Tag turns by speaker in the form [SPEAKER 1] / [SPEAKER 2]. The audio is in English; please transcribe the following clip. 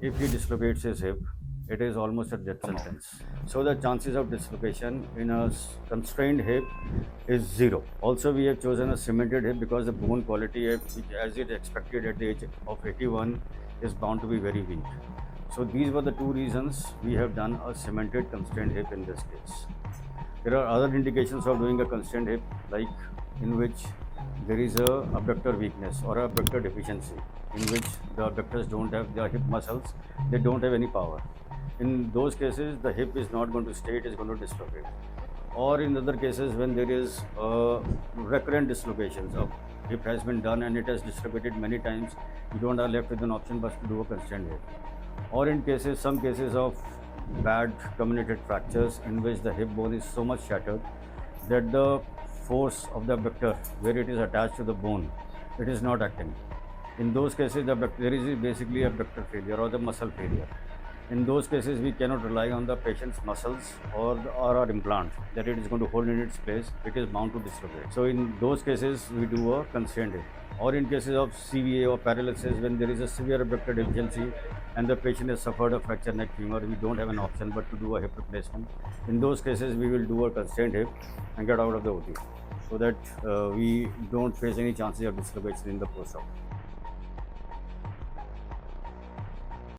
[SPEAKER 1] if he dislocates his hip, it is almost a death sentence. So the chances of dislocation in a constrained hip is zero. Also, we have chosen a cemented hip because the bone quality, as it expected at the age of 81, is bound to be very weak. So these were the two reasons we have done a cemented constrained hip in this case. There are other indications of doing a constrained hip, like in which there is a abductor weakness or abductor deficiency, in which the abductors don't have the hip muscles, they don't have any power. In those cases, the hip is not going to stay; it is going to dislocate. Or in other cases, when there is recurrent dislocations of hip has been done and it has dislocated many times, you don't are left with an option but to do a constrained hip. Or in cases, some cases of bad comminuted fractures in which the hip bone is so much shattered that the force of the abductor where it is attached to the bone, it is not acting. In those cases, there is basically abductor failure or the muscle failure. In those cases, we cannot rely on the patient's muscles or our implant that it is going to hold in its place. It is bound to dislocate. So in those cases, we do a constrained hip. Or in cases of CVA or paralysis, when there is a severe abductor deficiency and the patient has suffered a fracture neck femur, we don't have an option but to do a hip replacement. In those cases, we will do a constrained hip and get out of the OT so that we don't face any chances of dislocation in the post-op.